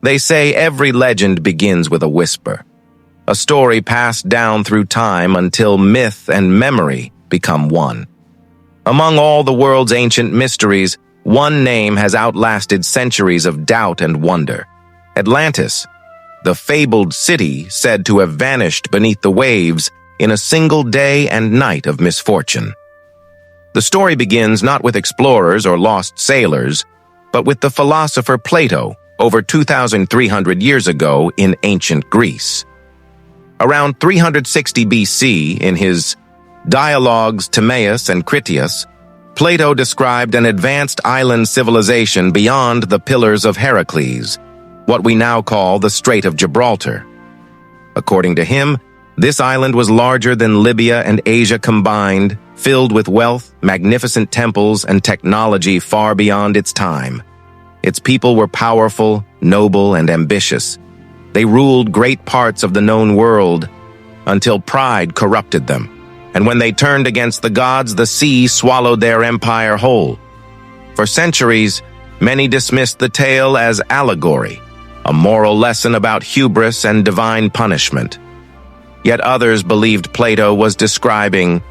They say every legend begins with a whisper, a story passed down through time until myth and memory become one. Among all the world's ancient mysteries, one name has outlasted centuries of doubt and wonder: Atlantis, the fabled city said to have vanished beneath the waves in a single day and night of misfortune. The story begins not with explorers or lost sailors, but with the philosopher Plato over 2,300 years ago in ancient Greece. Around 360 BC, in his Dialogues Timaeus and Critias, Plato described an advanced island civilization beyond the Pillars of Heracles, what we now call the Strait of Gibraltar. According to him, this island was larger than Libya and Asia combined, filled with wealth, magnificent temples, and technology far beyond its time. Its people were powerful, noble, and ambitious. They ruled great parts of the known world until pride corrupted them. And when they turned against the gods, the sea swallowed their empire whole. For centuries, many dismissed the tale as allegory, a moral lesson about hubris and divine punishment. Yet others believed Plato was describing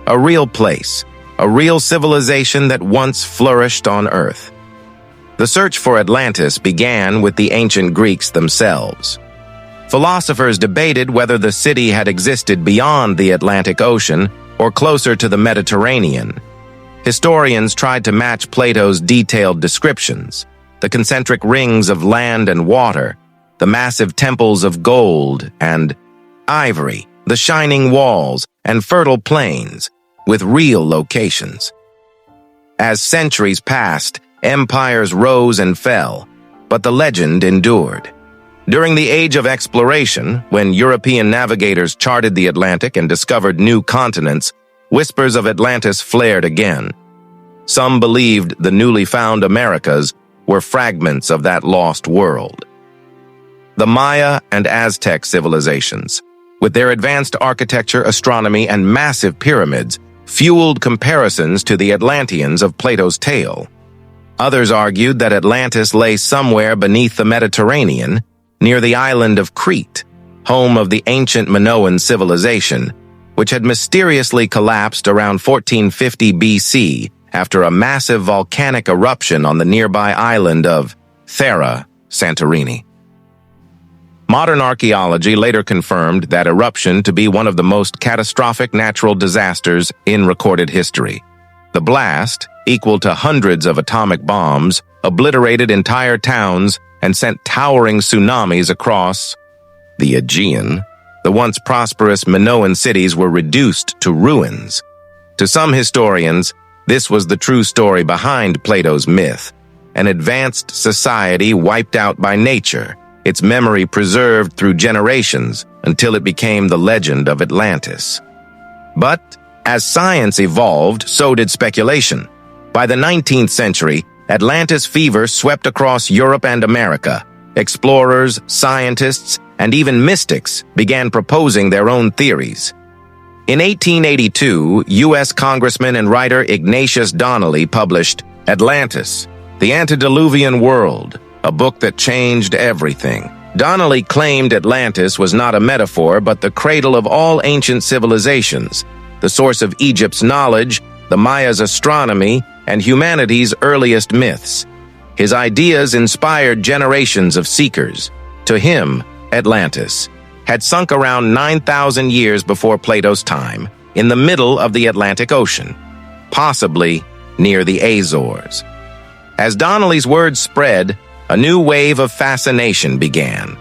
a real place, a real civilization that once flourished on Earth. The search for Atlantis began with the ancient Greeks themselves. Philosophers debated whether the city had existed beyond the Atlantic Ocean or closer to the Mediterranean. Historians tried to match Plato's detailed descriptions: the concentric rings of land and water, the massive temples of gold and ivory, the shining walls and fertile plains, with real locations. As centuries passed, empires rose and fell, but the legend endured. During the Age of Exploration, when European navigators charted the Atlantic and discovered new continents, whispers of Atlantis flared again. Some believed the newly found Americas were fragments of that lost world. The Maya and Aztec civilizations, with their advanced architecture, astronomy, and massive pyramids, fueled comparisons to the Atlanteans of Plato's tale. Others argued that Atlantis lay somewhere beneath the Mediterranean, near the island of Crete, home of the ancient Minoan civilization, which had mysteriously collapsed around 1450 BC after a massive volcanic eruption on the nearby island of Thera, Santorini. Modern archaeology later confirmed that eruption to be one of the most catastrophic natural disasters in recorded history. The blast, equal to hundreds of atomic bombs, obliterated entire towns and sent towering tsunamis across the Aegean. The once prosperous Minoan cities were reduced to ruins. To some historians, this was the true story behind Plato's myth: an advanced society wiped out by nature, its memory preserved through generations until it became the legend of Atlantis. But as science evolved, so did speculation. By the 19th century, Atlantis fever swept across Europe and America. Explorers, scientists, and even mystics began proposing their own theories. In 1882, U.S. Congressman and writer Ignatius Donnelly published Atlantis, the Antediluvian World, a book that changed everything. Donnelly claimed Atlantis was not a metaphor but the cradle of all ancient civilizations, the source of Egypt's knowledge, the Mayas' astronomy, and humanity's earliest myths. His ideas inspired generations of seekers. To him, Atlantis had sunk around 9,000 years before Plato's time, in the middle of the Atlantic Ocean, possibly near the Azores. As Donnelly's words spread, a new wave of fascination began.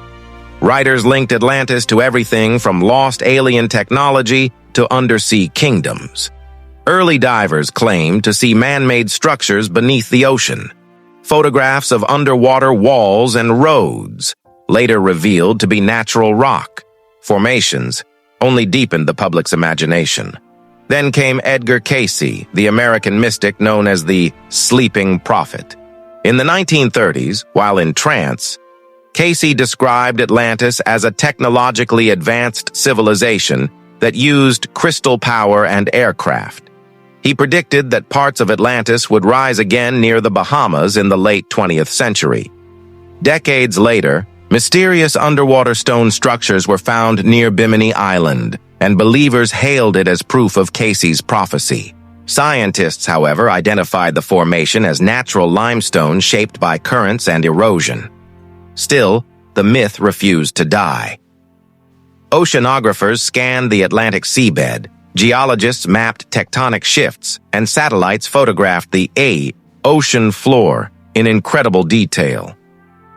Writers linked Atlantis to everything from lost alien technology to undersea kingdoms. Early divers claimed to see man-made structures beneath the ocean. Photographs of underwater walls and roads, later revealed to be natural rock formations, only deepened the public's imagination. Then came Edgar Cayce, the American mystic known as the Sleeping Prophet. In the 1930s, while in trance, Cayce described Atlantis as a technologically advanced civilization that used crystal power and aircraft. He predicted that parts of Atlantis would rise again near the Bahamas in the late 20th century. Decades later, mysterious underwater stone structures were found near Bimini Island, and believers hailed it as proof of Casey's prophecy. Scientists, however, identified the formation as natural limestone shaped by currents and erosion. Still, the myth refused to die. Oceanographers scanned the Atlantic seabed, geologists mapped tectonic shifts, and satellites photographed the ocean floor in incredible detail.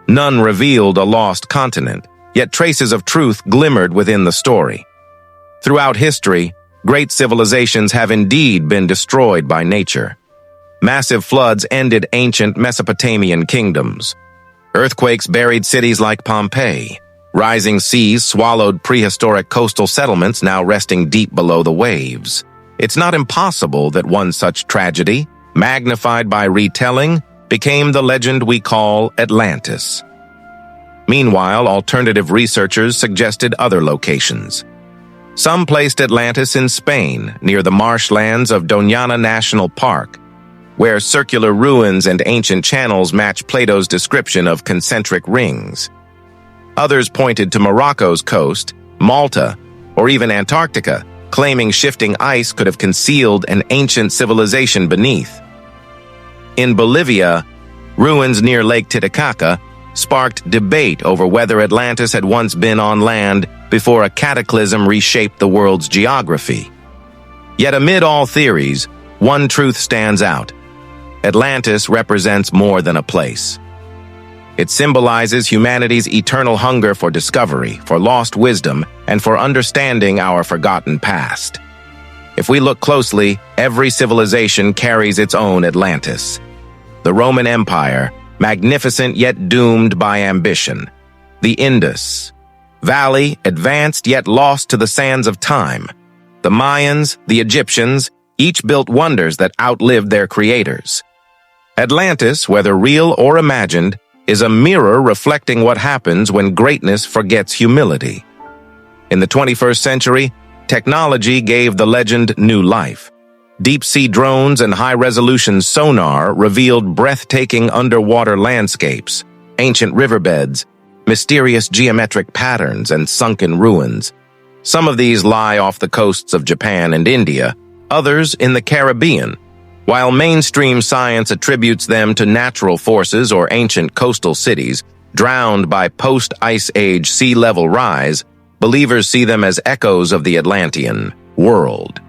None revealed a lost continent, yet traces of truth glimmered within the story. Throughout history, great civilizations have indeed been destroyed by nature. Massive floods ended ancient Mesopotamian kingdoms. Earthquakes buried cities like Pompeii. Rising seas swallowed prehistoric coastal settlements now resting deep below the waves. It's not impossible that one such tragedy, magnified by retelling, became the legend we call Atlantis. Meanwhile, alternative researchers suggested other locations. Some placed Atlantis in Spain, near the marshlands of Doñana National Park, where circular ruins and ancient channels match Plato's description of concentric rings. Others pointed to Morocco's coast, Malta, or even Antarctica, claiming shifting ice could have concealed an ancient civilization beneath. In Bolivia, ruins near Lake Titicaca sparked debate over whether Atlantis had once been on land before a cataclysm reshaped the world's geography. Yet amid all theories, one truth stands out. Atlantis represents more than a place. It symbolizes humanity's eternal hunger for discovery, for lost wisdom, and for understanding our forgotten past. If we look closely, every civilization carries its own Atlantis. The Roman Empire, magnificent yet doomed by ambition. The Indus Valley, advanced yet lost to the sands of time. The Mayans, the Egyptians, each built wonders that outlived their creators. Atlantis, whether real or imagined, is a mirror reflecting what happens when greatness forgets humility. In the 21st century, technology gave the legend new life. Deep-sea drones and high-resolution sonar revealed breathtaking underwater landscapes, ancient riverbeds, mysterious geometric patterns, and sunken ruins. Some of these lie off the coasts of Japan and India, others in the Caribbean. While mainstream science attributes them to natural forces or ancient coastal cities, drowned by post-Ice Age sea level rise, believers see them as echoes of the Atlantean world.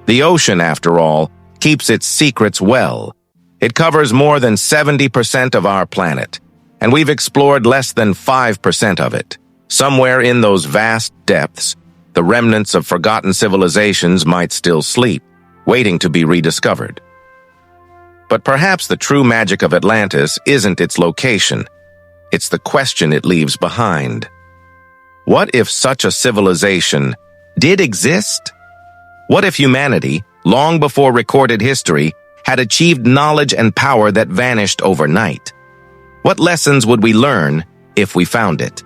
The ocean, after all, keeps its secrets well. It covers more than 70% of our planet, and we've explored less than 5% of it. Somewhere in those vast depths, the remnants of forgotten civilizations might still sleep, waiting to be rediscovered. But perhaps the true magic of Atlantis isn't its location. It's the question it leaves behind. What if such a civilization did exist? What if humanity, long before recorded history, had achieved knowledge and power that vanished overnight? What lessons would we learn if we found it?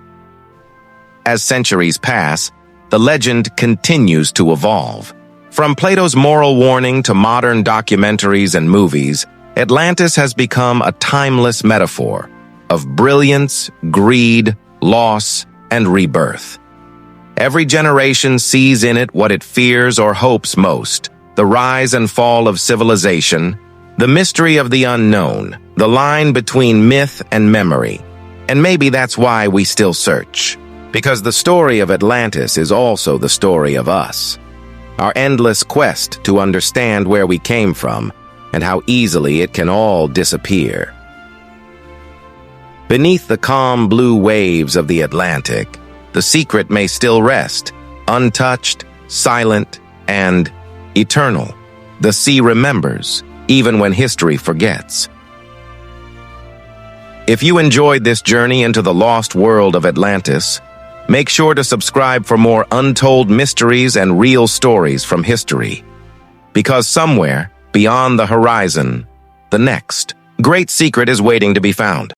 As centuries pass, the legend continues to evolve. From Plato's moral warning to modern documentaries and movies, Atlantis has become a timeless metaphor of brilliance, greed, loss, and rebirth. Every generation sees in it what it fears or hopes most: the rise and fall of civilization, the mystery of the unknown, the line between myth and memory. And maybe that's why we still search. Because the story of Atlantis is also the story of us. Our endless quest to understand where we came from and how easily it can all disappear. Beneath the calm blue waves of the Atlantic, the secret may still rest, untouched, silent, and eternal. The sea remembers, even when history forgets. If you enjoyed this journey into the lost world of Atlantis, make sure to subscribe for more untold mysteries and real stories from history. Because somewhere, beyond the horizon, the next great secret is waiting to be found.